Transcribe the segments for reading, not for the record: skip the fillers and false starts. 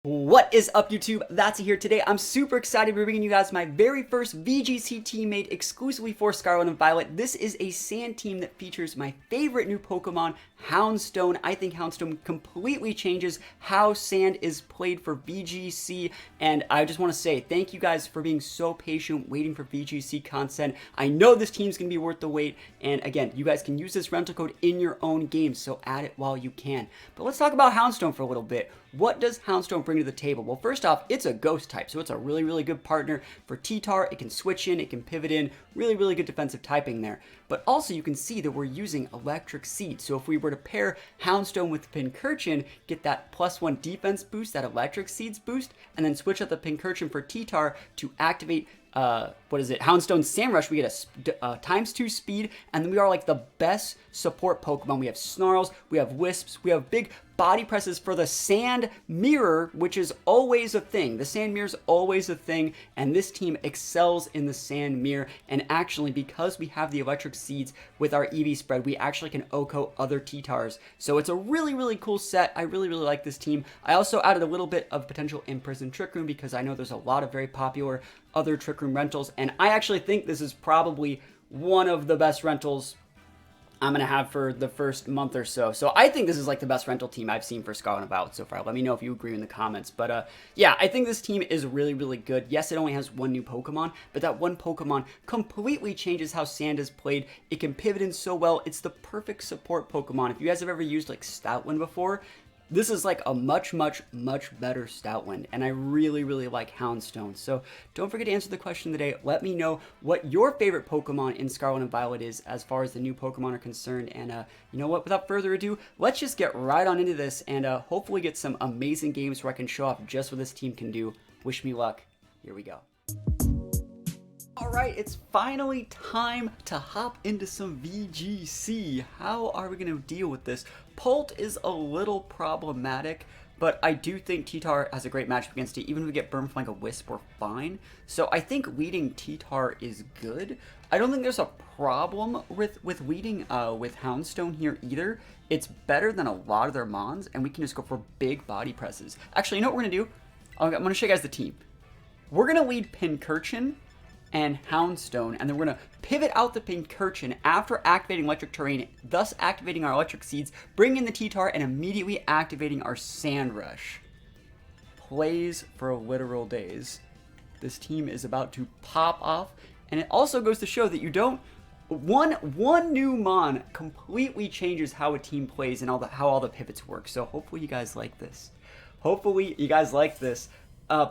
What is up, YouTube? That's here today. I'm super excited to be bringing you guys my very first VGC team made exclusively for Scarlet and Violet. This is a sand team that features my favorite new Pokemon, Houndstone. I think Houndstone completely changes how sand is played for VGC, and I just want to say thank you guys for being so patient waiting for VGC content. I know this team's going to be worth the wait, and again, you guys can use this rental code in your own game, so add it while you can. But let's talk about Houndstone for a little bit. What does Houndstone bring to the table? Well, first off, it's a ghost type, so it's a really good partner for T-Tar. It can switch in, it can pivot in, really good defensive typing there. But also you can see that we're using electric seed. So if we were to pair Houndstone with Pincurchin, get that +1 defense boost, that electric seeds boost, and then switch out the Pincurchin for T-Tar to activate Houndstone Sand Rush. We get a ×2 speed, and then we are like the best support Pokemon. We have Snarls, we have Wisps, we have big body presses for the Sand Mirror, which is always a thing. The Sand Mirror is always a thing, and this team excels in the Sand Mirror. And actually, because we have the electric seeds with our EV spread, we actually can OHKO other T-Tars. So it's a really cool set. I really like this team. I also added a little bit of potential in-prison Trick Room because I know there's a lot of very popular other Trick Room rentals, and I actually think this is probably one of the best rentals I'm going to have for the first month or so. So I think this is like the best rental team I've seen for Scarlet and Violet so far. Let me know if you agree in the comments. But yeah, I think this team is really good. Yes, it only has one new Pokemon, but that one Pokemon completely changes how sand is played. It can pivot in so well. It's the perfect support Pokemon. If you guys have ever used like Stoutland before, this is like a much better Stoutland, and I really like Houndstone. So don't forget to answer the question today. Let me know what your favorite Pokemon in Scarlet and Violet is as far as the new Pokemon are concerned. And you know what, without further ado, let's just get right on into this and hopefully get some amazing games where I can show off just what this team can do. Wish me luck. Here we go. Alright, it's finally time to hop into some VGC. How are we going to deal with this? Pult is a little problematic, but I do think T-Tar has a great matchup against it. Even if we get burned from like a Wisp, we're fine. So I think leading T-Tar is good. I don't think there's a problem with leading with Houndstone here either. It's better than a lot of their Mons, and we can just go for big body presses. Actually, you know what we're going to do? I'm going to show you guys the team. We're going to lead Pincurchin and Houndstone, and then we're going to pivot out the Pincurchin after activating Electric Terrain, thus activating our Electric Seeds, bring in the T-Tar, and immediately activating our Sand Rush. Plays for literal days. This team is about to pop off, and it also goes to show that you don't... One new Mon completely changes how a team plays and how all the pivots work, so hopefully you guys like this. Hopefully you guys like this.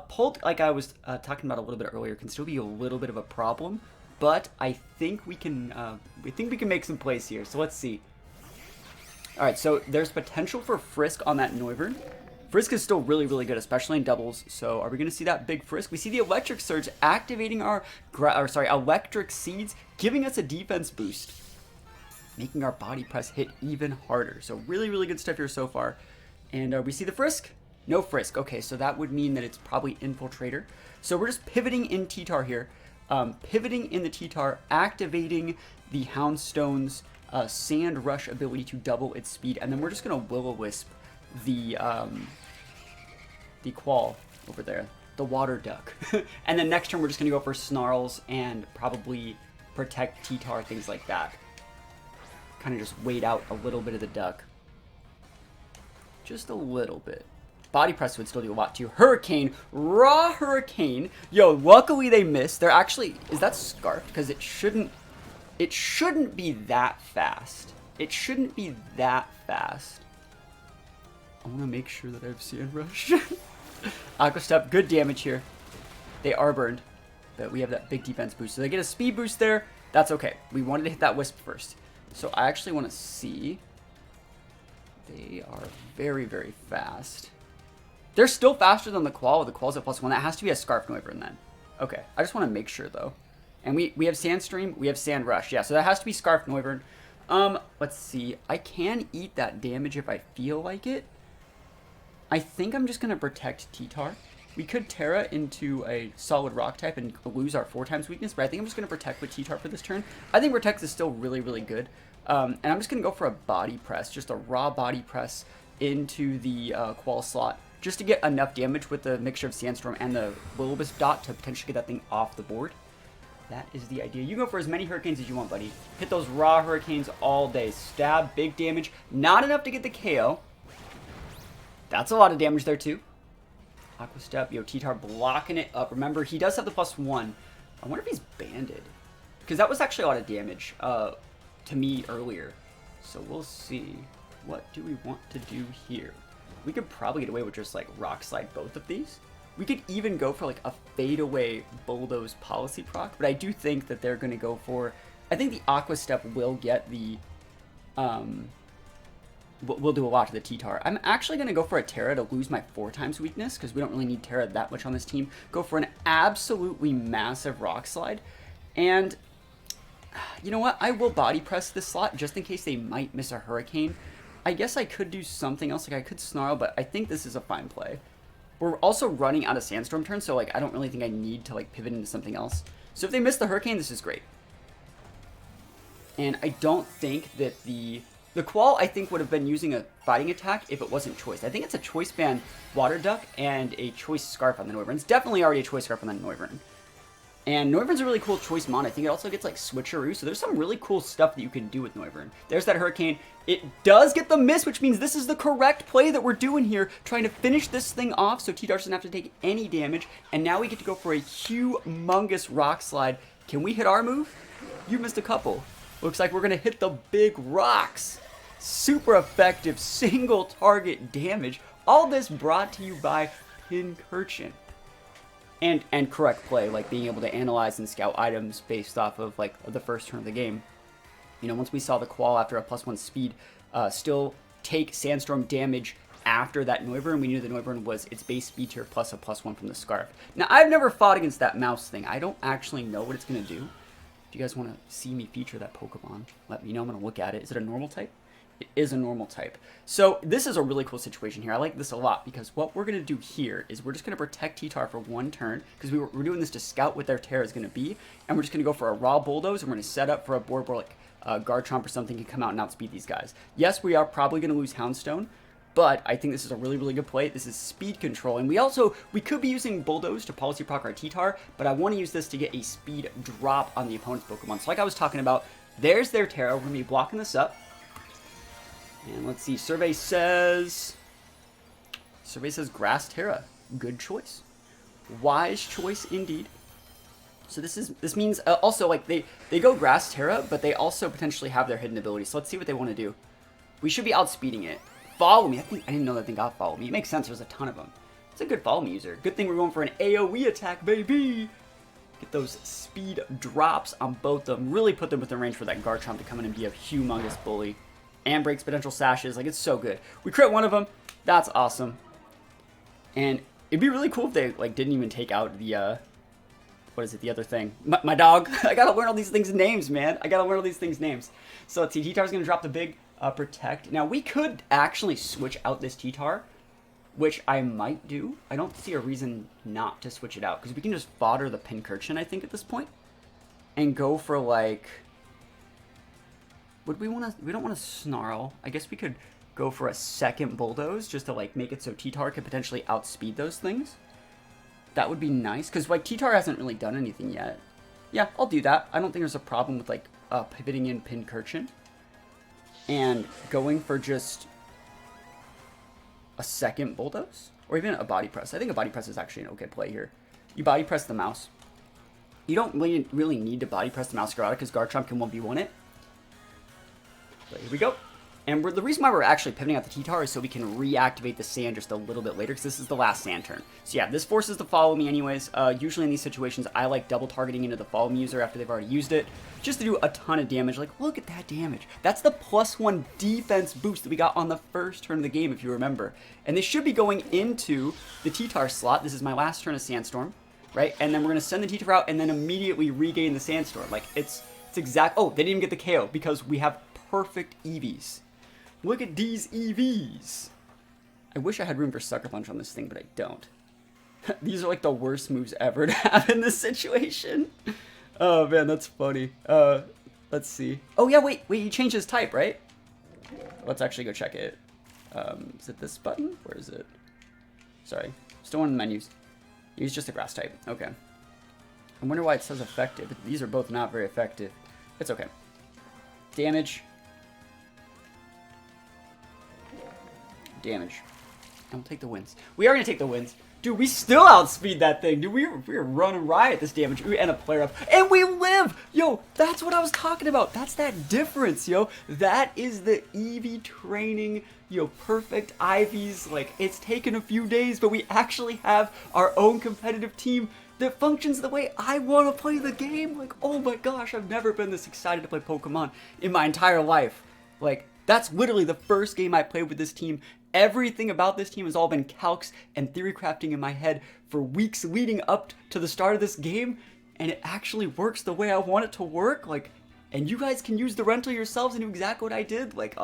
Pult, like I was talking about a little bit earlier, can still be a little bit of a problem, but I think we can make some plays here. So let's see. All right, so there's potential for Frisk on that Noivern. Frisk is still really good, especially in doubles. So are we going to see that big Frisk? We see the Electric Surge activating our Electric Seeds, giving us a defense boost, making our body press hit even harder. So really good stuff here so far. And we see the Frisk. No Frisk. Okay, so that would mean that it's probably Infiltrator. So we're just pivoting in T-Tar here. Pivoting in the T-Tar, activating the Houndstone's Sand Rush ability to double its speed, and then we're just going to Will-O-Wisp the Quall over there, the Water Duck. And then next turn we're just going to go for Snarls and probably protect T-Tar, things like that. Kind of just wait out a little bit of the Duck. Just a little bit. Body press would still do a lot too. Hurricane, raw Hurricane. Yo, luckily they missed. They're actually, is that Scarf? Because it shouldn't be that fast. It shouldn't be that fast. I want to make sure that I have Sand Rush. Aqua Step, good damage here. They are burned, but we have that big defense boost. So they get a speed boost there. That's okay. We wanted to hit that Wisp first. So I actually want to see. They are very fast. They're still faster than the Quall. The Quall's at +1. That has to be a Scarf Noivern then. Okay, I just want to make sure though. And we have Sandstream, we have Sand Rush. Yeah, so that has to be Scarf Noivern. Let's see. I can eat that damage if I feel like it. I think I'm just going to protect T-Tar. We could Terra into a solid rock type and lose our 4x weakness, but I think I'm just going to protect with T-Tar for this turn. I think Protect is still really good. And I'm just going to go for a body press, just a raw body press into the Quall slot. just to get enough damage with the mixture of Sandstorm and the Will-O-Wisp dot to potentially get that thing off the board. That is the idea. You go for as many Hurricanes as you want, buddy. Hit those raw Hurricanes all day. Stab, big damage. Not enough to get the KO. That's a lot of damage there, too. Aqua Step, yo, T-Tar blocking it up. Remember, he does have the +1. I wonder if he's banded. Because that was actually a lot of damage to me earlier. So we'll see. What do we want to do here? We could probably get away with just, like, Rock Slide both of these. We could even go for, like, a fadeaway Bulldoze policy proc. But I do think that they're going to go for... I think the Aqua Step will get the... We'll do a lot to the T-Tar. I'm actually going to go for a Terra to lose my 4x weakness, because we don't really need Terra that much on this team. Go for an absolutely massive Rock Slide. And, you know what? I will body press this slot, just in case they might miss a Hurricane. I guess I could do something else, like I could Snarl, but I think this is a fine play. We're also running out of Sandstorm turns, so like I don't really think I need to like pivot into something else. So if they miss the Hurricane, this is great. And I don't think that the Qual, I think, would have been using a fighting attack if it wasn't choice. I think it's a choice band Water Duck and a choice Scarf on the Noivern. It's definitely already a choice Scarf on the Noivern. And Noivern's a really cool choice mon. I think it also gets like Switcheroo, so there's some really cool stuff that you can do with Noivern. There's that Hurricane. It does get the miss, which means this is the correct play that we're doing here, trying to finish this thing off so T-Tar doesn't have to take any damage. And now we get to go for a humongous Rock Slide. Can we hit our move? You missed a couple. Looks like we're going to hit the big rocks. Super effective single target damage. All this brought to you by Pincurchin. And correct play, like being able to analyze and scout items based off of like the first turn of the game. You know, once we saw the Qual after a +1 speed still take Sandstorm damage after that Noivern, we knew the Noivern was its base speed tier plus a +1 from the Scarf. Now, I've never fought against that mouse thing. I don't actually know what it's going to do. If you guys want to see me feature that Pokemon, let me know. I'm going to look at it. Is it a normal type? It is a normal type. So this is a really cool situation here. I like this a lot because what we're going to do here is we're just going to protect T-Tar for one turn because we're doing this to scout what their Terra is going to be. And we're just going to go for a raw Bulldoze and we're going to set up for a board where like Garchomp or something can come out and outspeed these guys. Yes, we are probably going to lose Houndstone, but I think this is a really, really good play. This is speed control. And we could be using Bulldoze to policy proc our T-Tar, but I want to use this to get a speed drop on the opponent's Pokemon. So like I was talking about, there's their Terra. We're going to be blocking this up. And let's see, Survey says Grass Terra. Good choice. Wise choice indeed. So this means also like they go Grass Terra, but they also potentially have their hidden abilities. So let's see what they want to do. We should be outspeeding it. Follow me. I didn't know that thing got follow me. It makes sense. There's a ton of them. It's a good follow me user. Good thing we're going for an AoE attack, baby. Get those speed drops on both of them. Really put them within range for that Garchomp to come in and be a humongous bully. And breaks potential sashes. Like, it's so good. We crit one of them. That's awesome. And it'd be really cool if they, like, didn't even take out the, what is it, the other thing? My dog. I gotta learn all these things' names, man. I gotta learn all these things' names. So let's see. T-Tar's gonna drop the big Protect. Now, we could actually switch out this T-Tar, which I might do. I don't see a reason not to switch it out, because we can just fodder the Pincurchin, I think, at this point. And go for, like... we don't want to Snarl. I guess we could go for a second Bulldoze just to like make it so T-Tar could potentially outspeed those things. That would be nice because like T-Tar hasn't really done anything yet. Yeah, I'll do that. I don't think there's a problem with like pivoting in Pincurchin and going for just a second Bulldoze or even a Body Press. I think a Body Press is actually an okay play here. You Body Press the mouse. You don't really need to Body Press the mouse because Garchomp can 1v1 it. But here we go. And the reason why we're actually pivoting out the T-Tar is so we can reactivate the Sand just a little bit later, because this is the last Sand turn. So yeah, this forces the Follow Me anyways. Usually in these situations, I like double targeting into the Follow Me user after they've already used it, just to do a ton of damage. Like, look at that damage. That's the +1 defense boost that we got on the first turn of the game, if you remember. And they should be going into the T-Tar slot. This is my last turn of Sandstorm, right? And then we're going to send the T-Tar out and then immediately regain the Sandstorm. Like, it's exact... Oh, they didn't even get the KO because we have perfect EVs. Look at these EVs. I wish I had room for Sucker Punch on this thing, but I don't. These are like the worst moves ever to have in this situation. Oh man, that's funny. Let's see. Oh yeah, wait, he changed his type, right? Let's actually go check it. Is it this button? Where is it? Sorry. Still in the menus. He's just a grass type. Okay. I wonder why it says effective. These are both not very effective. It's okay. Damage. Damage. And we'll take the wins. We are going to take the wins. Dude, we still outspeed that thing. Dude, we were running riot this damage. We end a player up. And we live! Yo, that's what I was talking about. That's that difference, yo. That is the Eevee training, yo, perfect Ivies. Like, it's taken a few days, but we actually have our own competitive team that functions the way I want to play the game. Like, oh my gosh, I've never been this excited to play Pokemon in my entire life. Like, that's literally the first game I played with this team. Everything about this team has all been calcs and theory crafting in my head for weeks leading up to the start of this game, and it actually works the way I want it to work. Like, and you guys can use the rental yourselves and do exactly what I did. Like,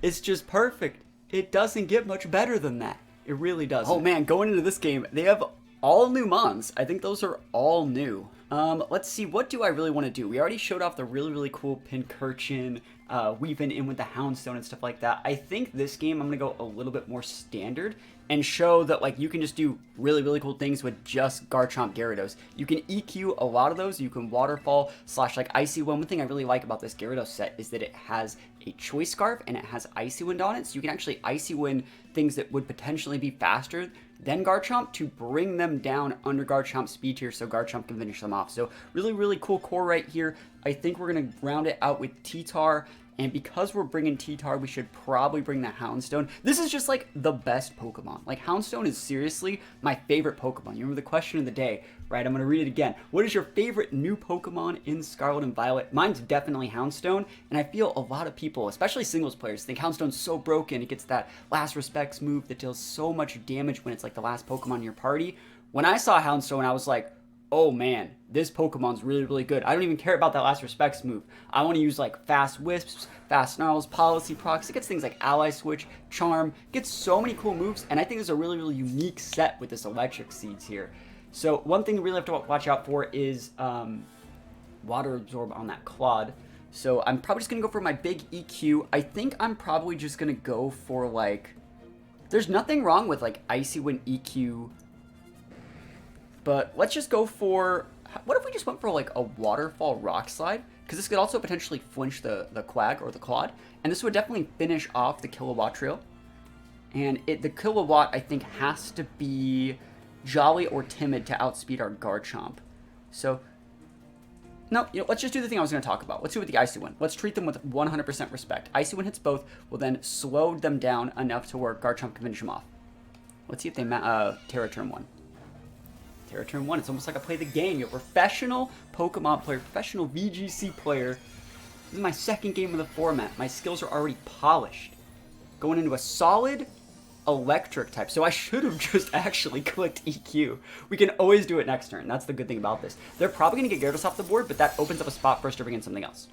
it's just perfect. It doesn't get much better than that. It really doesn't. Oh man, going into this game, they have all new mons. I think those are all new. Let's see, what do I really want to do? We already showed off the really cool Pincurchin, weaving in with the Houndstone and stuff like that. I think this game I'm going to go a little bit more standard and show that, like, you can just do really cool things with just Garchomp Gyarados. You can EQ a lot of those. You can Waterfall / like Icy Wind. One thing I really like about this Gyarados set is that it has a Choice Scarf and it has Icy Wind on it. So you can actually Icy Wind things that would potentially be faster than Garchomp to bring them down under Garchomp's speed tier so Garchomp can finish them off. So really cool core right here. I think we're going to round it out with T-Tar. And because we're bringing T-Tar, we should probably bring the Houndstone. This is just like the best Pokemon. Like, Houndstone is seriously my favorite Pokemon. You remember the question of the day, right? I'm going to read it again. What is your favorite new Pokemon in Scarlet and Violet? Mine's definitely Houndstone. And I feel a lot of people, especially singles players, think Houndstone's so broken. It gets that last respects move that deals so much damage when it's like the last Pokemon in your party. When I saw Houndstone, I was like, oh man, this Pokemon's really good. I don't even care about that last respects move. I want to use like fast Wisps, fast Snarls, Policy Procs. It gets things like Ally Switch, Charm, gets so many cool moves, and I think there's a really unique set with this Electric Seeds here. So one thing we really have to watch out for is Water Absorb on that Claude. So I'm probably just going to go for my big EQ. I think I'm probably just going to go for like, there's nothing wrong with like Icy Wind EQ, but let's just go for, what if we just went for like a Waterfall Rock Slide? Because this could also potentially flinch the Quag or the Claude. And this would definitely finish off the Kilowatt Trio. And the Kilowatt, I think, has to be Jolly or Timid to outspeed our Garchomp. So, no, you know, let's just do the thing I was going to talk about. Let's do it with the Icy Wind. Let's treat them with 100% respect. Icy Wind hits both, will then slow them down enough to where Garchomp can finish them off. Let's see if they Terra Turn 1. Terra Turn 1, it's almost like I play the game. You're a professional Pokemon player, professional VGC player. This is my second game of the format. My skills are already polished. Going into a solid electric type. So I should have just actually clicked EQ. We can always do it next turn. That's the good thing about this. They're probably going to get Gyarados off the board, but that opens up a spot for us to bring in something else.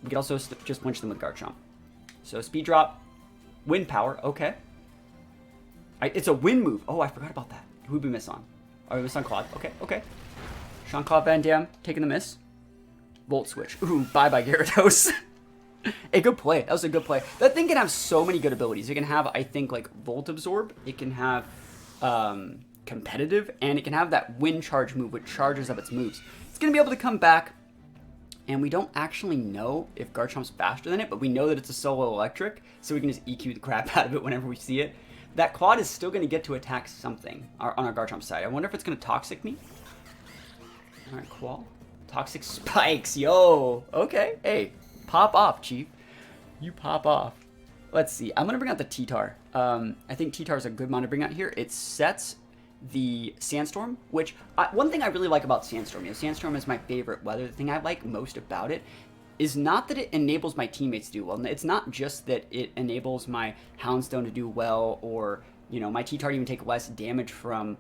We can also just flinch them with Garchomp. So Speed Drop, Wind Power, okay. It's a wind move. Oh, I forgot about that. Who'd we miss on? Oh, we missed on Claude. Okay. Jean-Claude Van Damme taking the miss. Volt Switch. Ooh, bye-bye Gyarados. A good play. That was a good play. That thing can have so many good abilities. It can have, I think, like Volt Absorb. It can have Competitive. And it can have that Wind Charge move, which charges up its moves. It's going to be able to come back. And we don't actually know if Garchomp's faster than it, but we know that it's a solo electric. So we can just EQ the crap out of it whenever we see it. That Claude is still going to get to attack something on our Garchomp side. I wonder if it's going to Toxic me. Alright, Qual. Toxic Spikes. Yo. Okay. Hey. Pop off, Chief. You pop off. Let's see. I'm going to bring out the T-Tar. I think T-Tar is a good mon to bring out here. It sets the Sandstorm, which one thing I really like about Sandstorm, you know, Sandstorm is my favorite weather. The thing I like most about it is not that it enables my teammates to do well. It's not just that it enables my Houndstone to do well, or, you know, my T-Tar even take less damage from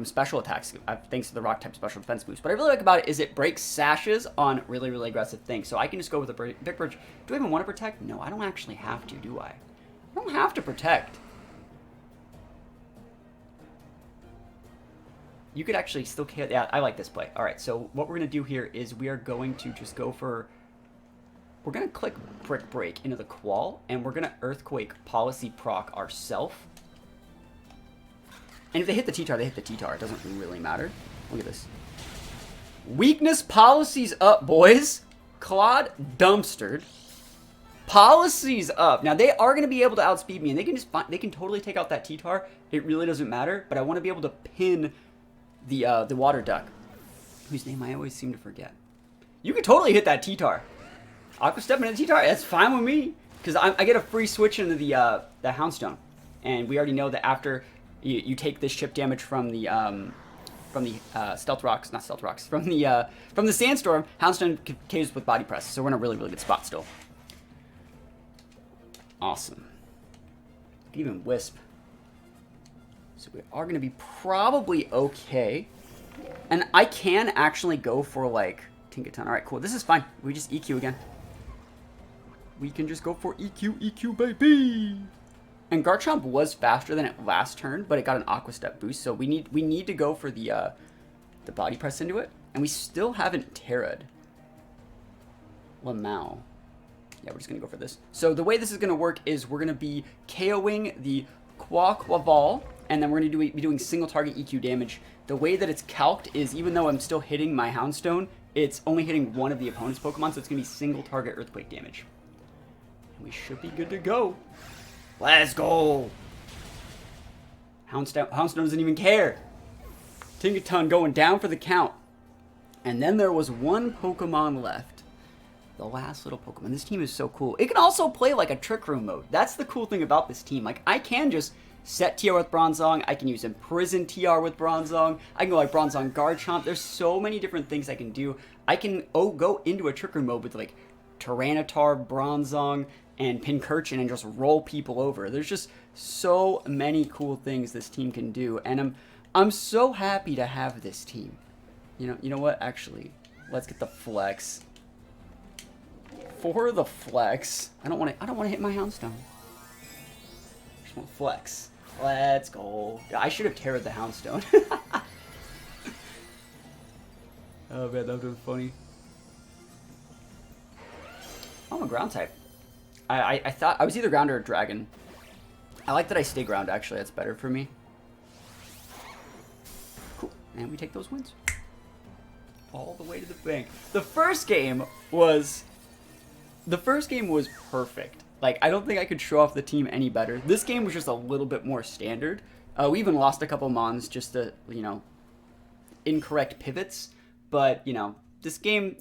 special attacks thanks to the rock type special defense boost. But I really like about it is it breaks sashes on really aggressive things. So I can just go with a Big Bridge. Do I even want to protect? No, I don't actually have to, do I? I don't have to protect. You could actually still KO. Yeah, I like this play. All right, so what we're going to do here is we are going to just go for we're going to click Brick Break into the Qual, and we're going to Earthquake Policy proc ourselves. And if they hit the T-Tar, they hit the T-Tar. It doesn't really matter. Look at this. Weakness policies up, boys. Claude dumpstered. Policies up. Now, they are going to be able to outspeed me, and they can totally take out that T-Tar. It really doesn't matter, but I want to be able to pin the water duck, whose name I always seem to forget. You can totally hit that T-Tar. Aqua Step into the T-Tar, that's fine with me, because I get a free switch into the Houndstone, and we already know that after you take this chip damage from the Stealth Rocks, not Stealth Rocks, from the Sandstorm, Houndstone caves with Body Press, so we're in a really, really good spot still. Awesome. Even Wisp. So we are going to be probably okay. And I can actually go for, like, Tinkaton. Alright, cool. This is fine. We just EQ again. We can just go for EQ, baby! And Garchomp was faster than it last turn, but it got an Aqua Step boost, so we need to go for the Body Press into it. And we still haven't Terra'd Lamau. Yeah, we're just going to go for this. So the way this is going to work is we're going to be KOing the Quaquaval, and then we're going to be doing single target EQ damage. The way that it's calced is, even though I'm still hitting my Houndstone, it's only hitting one of the opponent's Pokemon, so it's going to be single target Earthquake damage. And we should be good to go. Let's go! Houndstone doesn't even care. Tinkaton going down for the count. And then there was one Pokemon left. The last little Pokemon. This team is so cool. It can also play like a Trick Room mode. That's the cool thing about this team. Like, I can just set TR with Bronzong. I can use Imprison TR with Bronzong. I can go like Bronzong Garchomp. There's so many different things I can do. I can go into a Trick Room mode with like Tyranitar, Bronzong, and Pincurchin and just roll people over. There's just so many cool things this team can do. And I'm so happy to have this team. You know what? Actually, let's get the flex. For the flex, I don't want to hit my Houndstone. I just want to flex. Let's go. I should have Terra'd the Houndstone. Oh man, that would have been funny. I'm a ground type. I thought I was either ground or a dragon. I like that I stay ground, actually. That's better for me. Cool. And we take those wins. All the way to the bank. The first game was perfect. Like, I don't think I could show off the team any better. This game was just a little bit more standard. We even lost a couple Mons just to, you know, incorrect pivots. But, you know, this team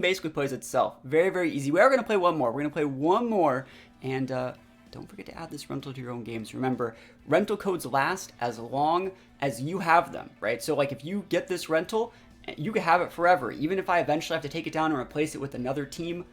basically plays itself. Very, very easy. We are going to play one more. We're going to play one more. And don't forget to add this rental to your own games. Remember, rental codes last as long as you have them, right? So, like, if you get this rental, you can have it forever. Even if I eventually have to take it down and replace it with another team,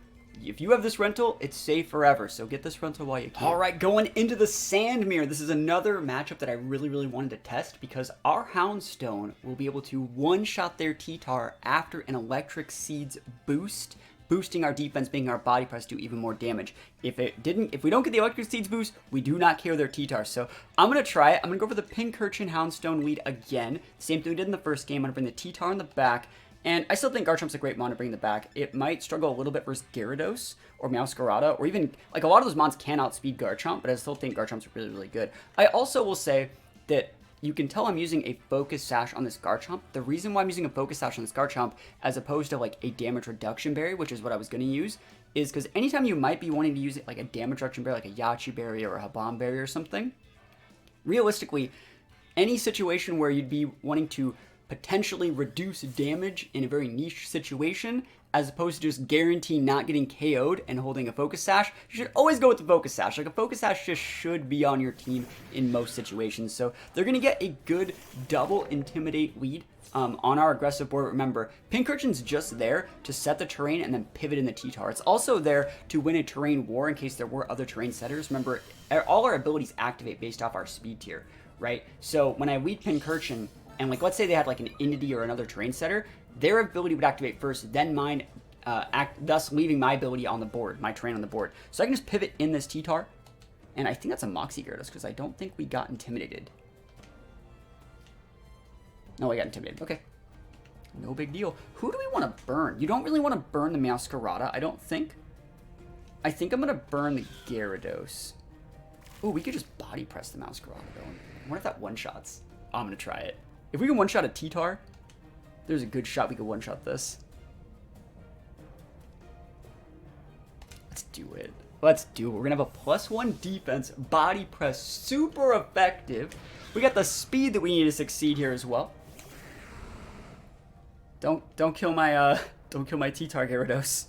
if you have this rental, it's safe forever, so get this rental while you can. Alright, going into the Sandmere. This is another matchup that I really, really wanted to test because our Houndstone will be able to one-shot their T-Tar after an Electric Seeds boost, boosting our defense, making our Body Press do even more damage. If we don't get the Electric Seeds boost, we do not KO their T-Tar. So I'm going to try it. I'm going to go for the Pincurchin Houndstone lead again. Same thing we did in the first game. I'm going to bring the T-Tar in the back. And I still think Garchomp's a great mon to bring in the back. It might struggle a little bit versus Gyarados or Meowscarada, or even, like, a lot of those mons can outspeed Garchomp, but I still think Garchomp's really, really good. I also will say that you can tell I'm using a Focus Sash on this Garchomp. The reason why I'm using a Focus Sash on this Garchomp, as opposed to, like, a Damage Reduction Berry, which is what I was going to use, is because anytime you might be wanting to use it, like a Damage Reduction Berry, like a Yachi Berry or a Habam Berry or something, realistically, any situation where you'd be wanting to potentially reduce damage in a very niche situation, as opposed to just guarantee not getting KO'd and holding a Focus Sash, you should always go with the Focus Sash. Like, a Focus Sash just should be on your team in most situations. So they're going to get a good double Intimidate lead on our aggressive board. Remember, Pincurchin's just there to set the terrain and then pivot in the T-Tar. It's also there to win a terrain war in case there were other terrain setters. Remember, all our abilities activate based off our speed tier, right? So when I lead Pincurchin, and, like, let's say they had, like, an Entity or another terrain setter, their ability would activate first, then mine, thus leaving my ability on the board, my terrain on the board. So I can just pivot in this T-Tar, and I think that's a Moxie Gyarados, because I don't think we got Intimidated. No, we got Intimidated. Okay. No big deal. Who do we want to burn? You don't really want to burn the Meowscarada, I don't think. I think I'm gonna burn the Gyarados. Oh, we could just body press the Mouse Garage though. I wonder if that one-shots. Oh, I'm gonna try it. If we can one-shot a T-Tar, there's a good shot we could one-shot this. Let's do it. Let's do it. We're gonna have a +1 defense, body press, super effective. We got the speed that we need to succeed here as well. Don't kill my T-Tar Gyarados.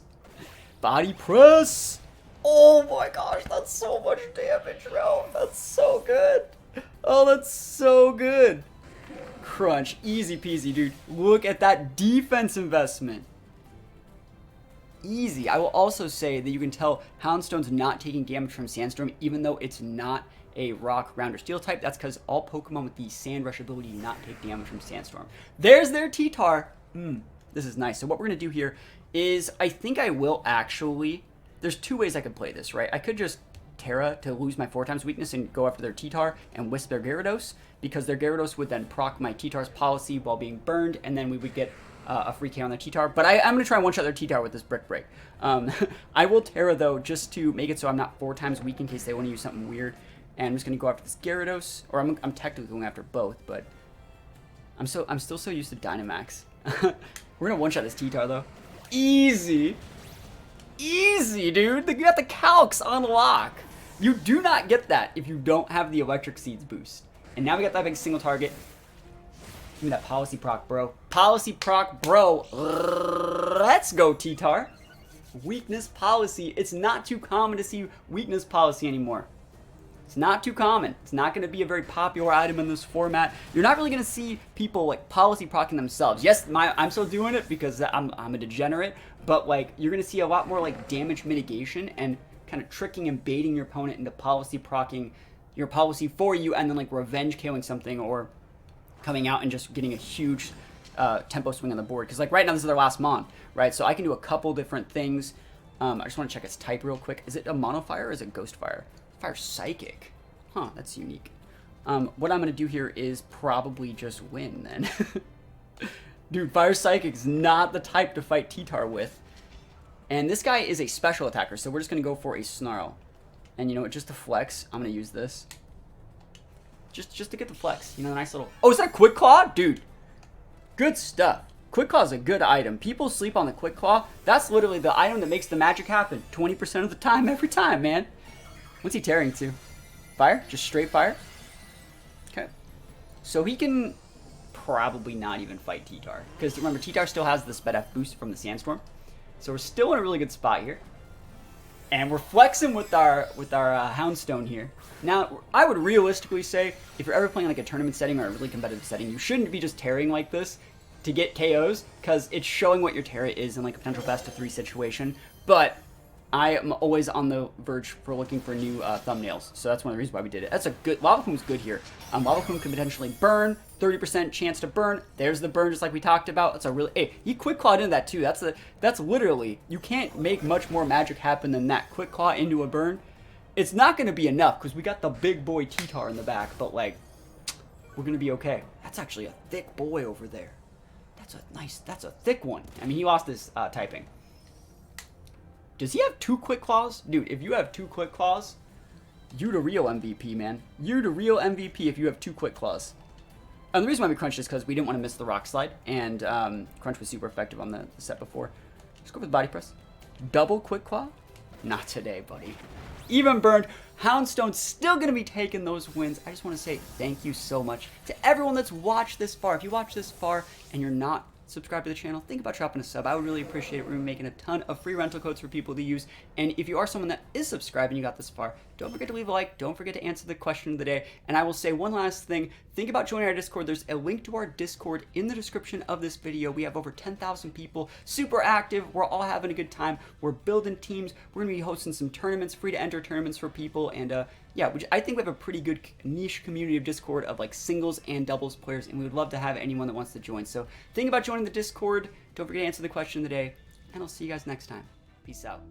Body press. Oh my gosh, that's so much damage, bro. That's so good. Oh, that's so good. Crunch, easy peasy, dude. Look at that defense investment. Easy. I will also say that you can tell Houndstone's not taking damage from Sandstorm, even though it's not a rock, ground, or steel type. That's because all Pokemon with the Sand Rush ability do not take damage from Sandstorm. There's their T-Tar. This is nice. So what we're going to do here is, I think I will actually, there's two ways I could play this, right? I could just Terra to lose my 4x weakness and go after their T-Tar and wisp their Gyarados, because their Gyarados would then proc my T-Tar's policy while being burned, and then we would get a free K on their T-Tar. But I'm going to try and one-shot their T-Tar with this Brick Break. I will Terra, though, just to make it so I'm not 4x weak in case they want to use something weird. And I'm just going to go after this Gyarados, or I'm technically going after both, but I'm still so used to Dynamax. We're going to one-shot this T-Tar, though. Easy. Easy, dude. You got the Calcs on lock. You do not get that if you don't have the Electric Seeds boost. And now we got that big single target. Give me that Policy Proc, bro. Policy Proc, bro. Let's go, T-Tar. Weakness Policy. It's not too common to see Weakness Policy anymore. It's not too common. It's not going to be a very popular item in this format. You're not really going to see people like policy procking themselves. Yes, I'm still doing it because I'm a degenerate, but like you're going to see a lot more like damage mitigation and kind of tricking and baiting your opponent into policy procking your policy for you, and then like revenge killing something or coming out and just getting a huge tempo swing on the board. Because like right now this is their last mon, right? So I can do a couple different things. I just want to check its type real quick. Is it a Mono Fire or is it Ghost Fire? Fire Psychic. Huh, that's unique. What I'm going to do here is probably just win then. Dude, Fire Psychic is not the type to fight T-Tar with. And this guy is a special attacker, so we're just going to go for a Snarl. And you know what, just to flex, I'm going to use this. Just to get the flex. You know, a nice little... Oh, is that a Quick Claw? Dude, good stuff. Quick Claw is a good item. People sleep on the Quick Claw. That's literally the item that makes the magic happen 20% of the time, every time, man. What's he tearing to? Fire? Just straight fire? Okay. So he can probably not even fight T-Tar. Because remember, T-Tar still has the Sped F boost from the Sandstorm. So we're still in a really good spot here. And we're flexing with our Houndstone here. Now, I would realistically say, if you're ever playing like a tournament setting or a really competitive setting, you shouldn't be just tearing like this to get KOs, because it's showing what your Terra is in like a potential best of 3 situation. But I am always on the verge for looking for new thumbnails, so that's one of the reasons why we did it. That's a good... Lava Plume's good here. Lava Plume can potentially burn, 30% chance to burn. There's the burn, just like we talked about. That's a really... Hey, he Quick Clawed into that, too. That's literally... You can't make much more magic happen than that. Quick Claw into a burn. It's not going to be enough, because we got the big boy T-Tar in the back, but, like, we're going to be okay. That's actually a thick boy over there. That's a thick one. I mean, he lost his typing. Does he have 2 Quick Claws? Dude, if you have 2 Quick Claws, you're the real MVP, man. You're the real MVP if you have 2 Quick Claws. And the reason why we crunched is because we didn't want to miss the Rock Slide, and Crunch was super effective on the set before. Let's go with Body Press. Double Quick Claw? Not today, buddy. Even burned. Houndstone's still going to be taking those wins. I just want to say thank you so much to everyone that's watched this far. If you watched this far and you're not subscribe to the channel, think about dropping a sub. I would really appreciate it. We're making a ton of free rental codes for people to use. And if you are someone that is subscribed and you got this far, don't forget to leave a like. Don't forget to answer the question of the day. And I will say one last thing. Think about joining our Discord. There's a link to our Discord in the description of this video. We have over 10,000 people, super active. We're all having a good time. We're building teams. We're going to be hosting some tournaments, free to enter tournaments for people. And yeah, I think we have a pretty good niche community of Discord of like singles and doubles players, and we would love to have anyone that wants to join. So think about joining the Discord. Don't forget to answer the question of the day, and I'll see you guys next time. Peace out.